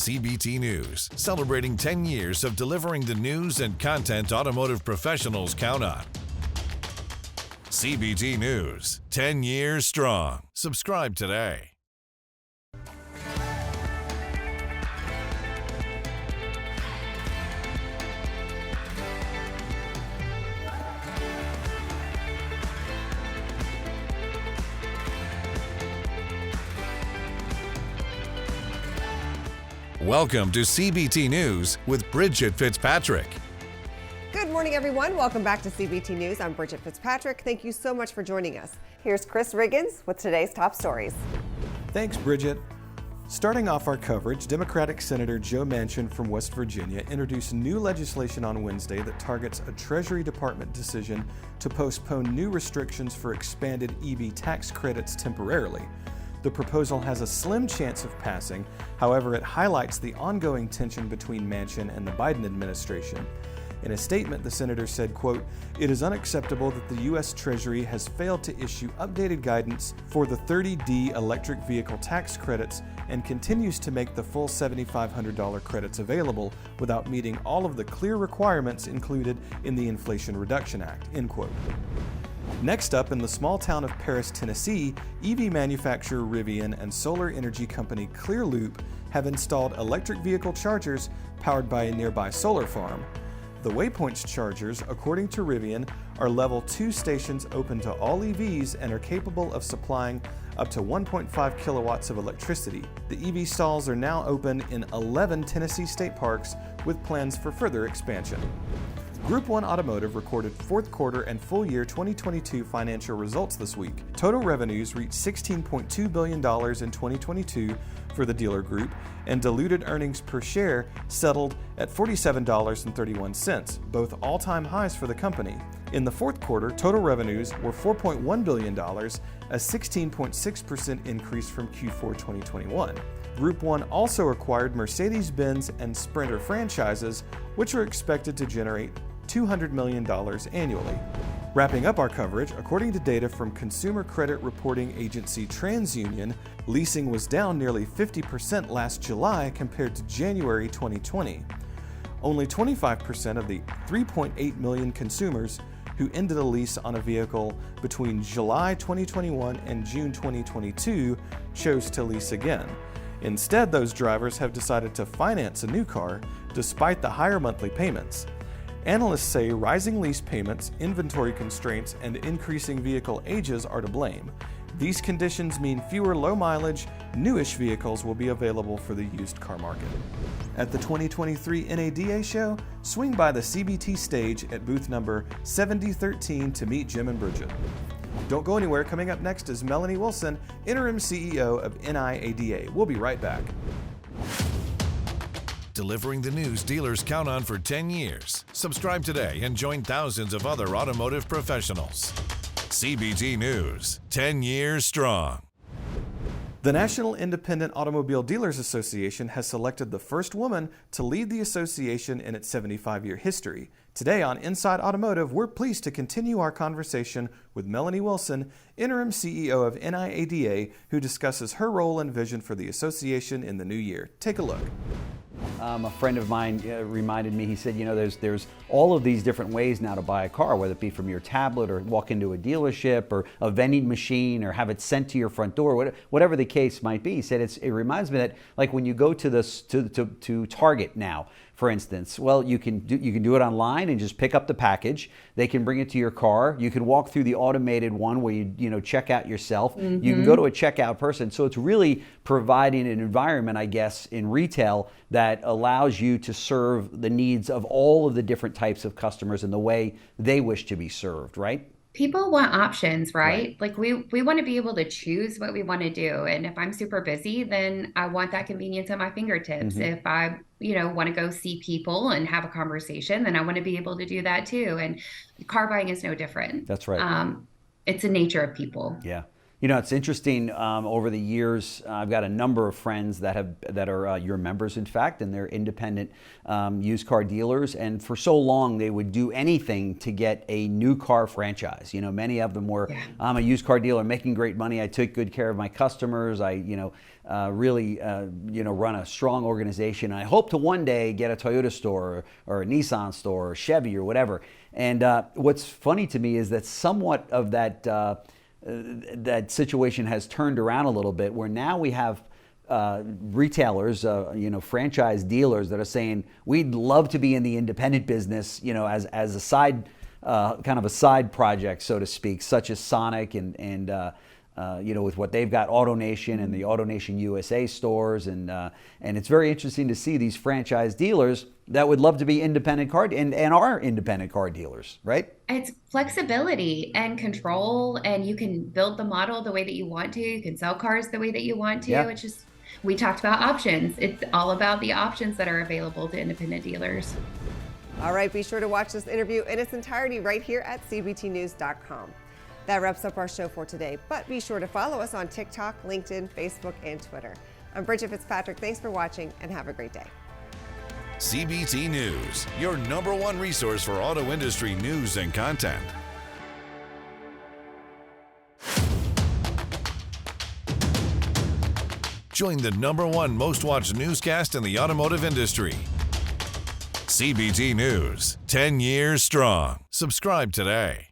CBT News, celebrating 10 years of delivering the news and content automotive professionals count on. CBT News, 10 years strong. Subscribe today. Welcome to CBT News with Bridget Fitzpatrick. Good morning, everyone. Welcome back to CBT News. I'm Bridget Fitzpatrick. Thank you so much for joining us. Here's Chris Riggins with today's top stories. Thanks, Bridget. Starting off our coverage, Democratic Senator Joe Manchin from West Virginia introduced new legislation on Wednesday that targets a Treasury Department decision to postpone new restrictions for expanded EV tax credits temporarily. The proposal has a slim chance of passing. However, it highlights the ongoing tension between Manchin and the Biden administration. In a statement, the senator said, quote, "It is unacceptable that the U.S. Treasury has failed to issue updated guidance for the 30D electric vehicle tax credits and continues to make the full $7,500 credits available without meeting all of the clear requirements included in the Inflation Reduction Act," end quote. Next up, in the small town of Paris, Tennessee, EV manufacturer Rivian and solar energy company Clearloop have installed electric vehicle chargers powered by a nearby solar farm. The Waypoint's chargers, according to Rivian, are level 2 stations open to all EVs and are capable of supplying up to 1.5 kilowatts of electricity. The EV stalls are now open in 11 Tennessee state parks with plans for further expansion. Group 1 Automotive recorded fourth quarter and full year 2022 financial results this week. Total revenues reached $16.2 billion in 2022 for the dealer group, and diluted earnings per share settled at $47.31, both all-time highs for the company. In the fourth quarter, total revenues were $4.1 billion, a 16.6% increase from Q4 2021. Group 1 also acquired Mercedes-Benz and Sprinter franchises, which are expected to generate $200 million annually. Wrapping up our coverage, according to data from consumer credit reporting agency Transunion, leasing was down nearly 50% last July compared to January 2020. Only 25% of the 3.8 million consumers who ended a lease on a vehicle between July 2021 and June 2022 chose to lease again. Instead, those drivers have decided to finance a new car despite the higher monthly payments. Analysts say rising lease payments, inventory constraints, and increasing vehicle ages are to blame. These conditions mean fewer low-mileage, newish vehicles will be available for the used car market. At the 2023 NADA show, swing by the CBT stage at booth number 7013 to meet Jim and Bridget. Don't go anywhere. Coming up next is Melanie Wilson, Interim CEO of NIADA. We'll be right back. Delivering the news dealers count on for 10 years. Subscribe today and join thousands of other automotive professionals. CBT News, 10 years strong. The National Independent Automobile Dealers Association has selected the first woman to lead the association in its 75-year history. Today on Inside Automotive, we're pleased to continue our conversation with Melanie Wilson, Interim CEO of NIADA, who discusses her role and vision for the association in the new year. Take a look. A friend of mine reminded me, he said, you know, there's all of these different ways now to buy a car, whether it be from your tablet or walk into a dealership or a vending machine or have it sent to your front door, whatever the case might be. He said it reminds me that, like, when you go to Target now, for instance, well, you can do it online and just pick up the package. They can bring it to your car. You can walk through the automated one where you check out yourself. Mm-hmm. You can go to a checkout person. So it's really providing an environment, I guess, in retail that allows you to serve the needs of all of the different types of customers in the way they wish to be served, right? People want options, right? Like we want to be able to choose what we want to do. And if I'm super busy, then I want that convenience at my fingertips. Mm-hmm. If I, want to go see people and have a conversation, then I want to be able to do that too. And car buying is no different. That's right. It's the nature of people. Yeah. You know, it's interesting. Over the years, I've got a number of friends that are your members, in fact, and they're independent used car dealers. And for so long, they would do anything to get a new car franchise. You know, many of them were, I'm a used car dealer, making great money. I take good care of my customers. I, really, run a strong organization. I hope to one day get a Toyota store or a Nissan store or Chevy or whatever. And what's funny to me is that somewhat of that situation has turned around a little bit, where now we have retailers, franchise dealers that are saying, we'd love to be in the independent business, as a side, kind of a side project, so to speak, such as Sonic and with what they've got, AutoNation and the AutoNation USA stores, and it's very interesting to see these franchise dealers that would love to be independent car and are independent car dealers, right? It's flexibility and control, and you can build the model the way that you want to. You can sell cars the way that you want to. Yeah. It's just, we talked about options. It's all about the options that are available to independent dealers. All right, be sure to watch this interview in its entirety right here at cbtnews.com. That wraps up our show for today, but be sure to follow us on TikTok, LinkedIn, Facebook, and Twitter. I'm Bridget Fitzpatrick. Thanks for watching, and have a great day. CBT News, your #1 resource for auto industry news and content. Join the #1 most watched newscast in the automotive industry. CBT News, 10 years strong. Subscribe today.